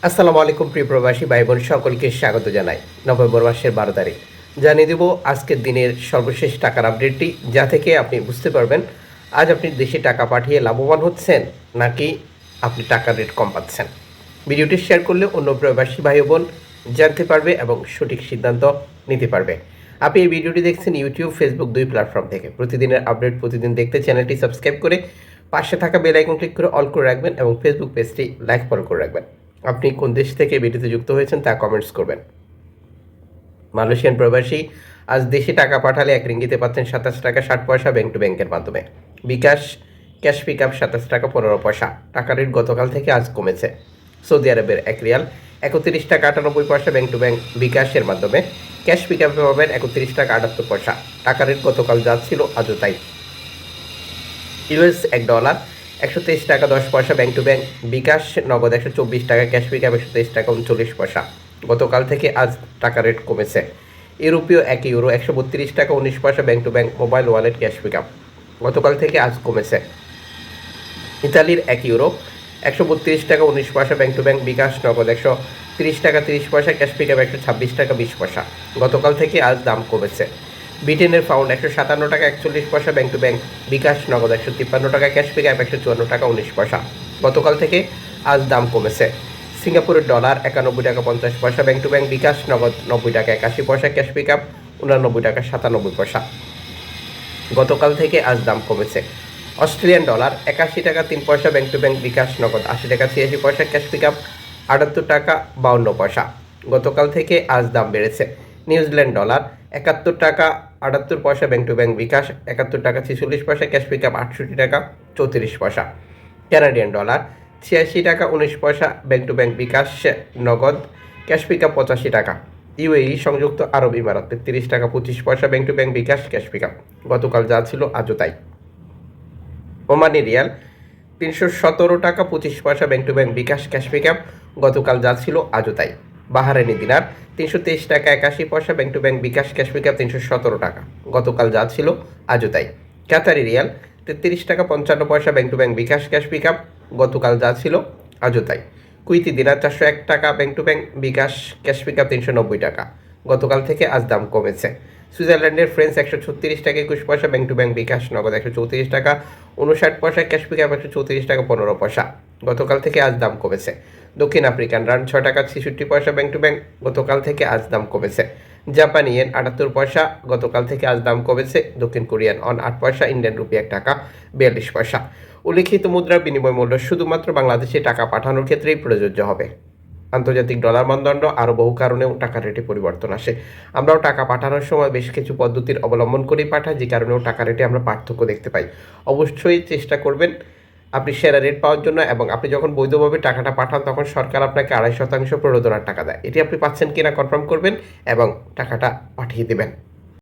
আসসালামু আলাইকুম প্রিয় প্রবাসী ভাই বোন সকলকে স্বাগত জানাই। নভেম্বর মাসের 12 তারিখ জানিয়ে দেব আজকের দিনের সর্বশেষ টাকার আপডেটটি, যা থেকে আপনি বুঝতে পারবেন আজ আপনি দেশে টাকা পাঠিয়ে লাভবান হচ্ছেন নাকি আপনি টাকার রেট কম পাচ্ছেন। ভিডিওটি শেয়ার করলে অন্য প্রবাসী ভাই বোন জানতে পারবে এবং সঠিক সিদ্ধান্ত নিতে পারবে। আপনি এই ভিডিওটি দেখছেন ইউটিউব, ফেসবুক দুই প্ল্যাটফর্ম থেকে। প্রতিদিনের আপডেট প্রতিদিন দেখতে চ্যানেলটি সাবস্ক্রাইব করে পাশে থাকা বেল আইকন ক্লিক করে অল করে রাখবেন এবং ফেসবুক পেজটি লাইক ফলো করে রাখবেন। আপনি কোন দেশ থেকে ভিডিওতে যুক্ত হয়েছেন তা কমেন্টস করবেন। মালয়েশিয়ান প্রবাসী আজ দেশে টাকা পাঠালে 1 রিঙ্গিতে পাচ্ছেন 27 টাকা 60 পয়সা ব্যাংক টু ব্যাংকের মাধ্যমে। বিকাশ ক্যাশ পিক আপ 27 টাকা 15 পয়সা। টাকা রেট গতকাল থেকে আজ কমেছে। সৌদি আরবের 1 রিয়াল 31 টাকা 98 পয়সা ব্যাংক টু ব্যাংক বিকাশের মাধ্যমে। ক্যাশ পিক আপে পাবেন 31 টাকা 78 পয়সা। টাকা রেট গতকাল যা ছিল আজও তাই। ইউএস $1 123 টাকা 10 পয়সা ব্যাংক টু ব্যাংক বিকাশ নগদ 124 টাকা ক্যাশ পিক আপ 123 টাকা 39 পয়সা। গতকাল থেকে আজ টাকা রেট কমেছে। ইউরোপীয় 1 ইউরো 132 টাকা 19 পয়সা bank to bank mobile wallet cash pick up গতকাল থেকে আজ কমেছে। ইতালির 1 ইউরো 132 টাকা 19 পয়সা ব্যাংক টু ব্যাংক বিকাশ নগদ 130 টাকা 30 পয়সা ক্যাশ পিক আপ 126 টাকা 20 পয়সা। গতকাল থেকে আজ দাম কমেছে। ব্রিটেনের পাউন্ড 157 টাকা 41 পয়সা ব্যাংক টু ব্যাংক বিকাশ নগদ 153 টাকা ক্যাশ পিক আপ 154 টাকা 19 পয়সা। গতকাল থেকে আজ দাম কমেছে। সিঙ্গাপুরের ডলার 91 টাকা 50 পয়সা ব্যাংক টু ব্যাংক বিকাশ নগদ 90 টাকা 81 পয়সা ক্যাশ পিক আপ 89 টাকা 97 পয়সা। গতকাল থেকে আজ দাম কমেছে। অস্ট্রেলিয়ান ডলার 81 টাকা 3 পয়সা ব্যাংক টু ব্যাংক বিকাশ নগদ 80 টাকা 86 পয়সা ক্যাশ পিক আপ 78 টাকা 52 পয়সা। গতকাল থেকে আজ দাম বেড়েছে। নিউজিল্যান্ড ডলার 71 টাকা 78 পয়সা ব্যাংক টু ব্যাংক বিকাশ 71 টাকা 46 পয়সা ক্যাশ পিক আপ 68 টাকা 34 পয়সা। কানাডিয়ান ডলার 86 টাকা 19 পয়সা ব্যাংক টু ব্যাংক বিকাশ নগদ ক্যাশ পিক আপ 85 টাকা। ইউএই সংযুক্ত আরব ইমারাত 33 টাকা 25 পয়সা bank to bank bKash cash pick up গতকাল যা ছিল আজও তাই। ওমানি রিয়াল 317 টাকা 25 পয়সা bank to bank bKash cash pick up গতকাল যা ছিল আজও তাই। বাহারাইনি দিনার 323 টাকা 81 পয়সা bank to bank bKash cash pick up 317 টাকা গতকাল যা ছিল আজও তাই। কাতারি রিয়াল 33 টাকা 55 পয়সা bank to bank bKash cash pick up গতকাল যা ছিল আজও তাই। কুইতি দিনার 401 টাকা bank to bank bKash cash pick up 390 টাকা গতকাল থেকে আজ দাম কমেছে। সুইজারল্যান্ডের ফ্রেন্স 136 টাকা 21 পয়সা ব্যাংক টু ব্যাংক বিকাশ নগদ 134 টাকা 59 পয়সা ক্যাশ পিক আপ 134 টাকা 15 পয়সা। গতকাল থেকে আজ দাম কমেছে। দক্ষিণ আফ্রিকান রান 6 টাকা 66 পয়সা ব্যাংক টু ব্যাংক গতকাল থেকে আজ দাম কমেছে। জাপানি ইয়েন 78 পয়সা গতকাল থেকে আজ দাম কমেছে। দক্ষিণ কোরিয়ান অন 8 পয়সা। ইন্ডিয়ান রুপি 1 টাকা 42 পয়সা। উল্লিখিত মুদ্রার বিনিময় মূল্য শুধুমাত্র বাংলাদেশে টাকা পাঠানোর ক্ষেত্রেই প্রযোজ্য হবে। আন্তর্জাতিক ডলার মানদণ্ড আরও বহু কারণেও টাকার রেটে পরিবর্তন আসে। আমরাও টাকা পাঠানোর সময় বেশ কিছু পদ্ধতির অবলম্বন করেই পাঠাই, যে কারণেও টাকা রেটে আমরা পার্থক্য দেখতে পাই। অবশ্যই চেষ্টা করবেন আপনি সেরা রেট পাওয়ার জন্য, এবং আপনি যখন বৈধভাবে টাকাটা পাঠান তখন সরকার আপনাকে 2.5% প্রণোদনার টাকা দেয়। এটি আপনি পাচ্ছেন কিনা কনফার্ম করবেন এবং টাকাটা পাঠিয়ে দেবেন।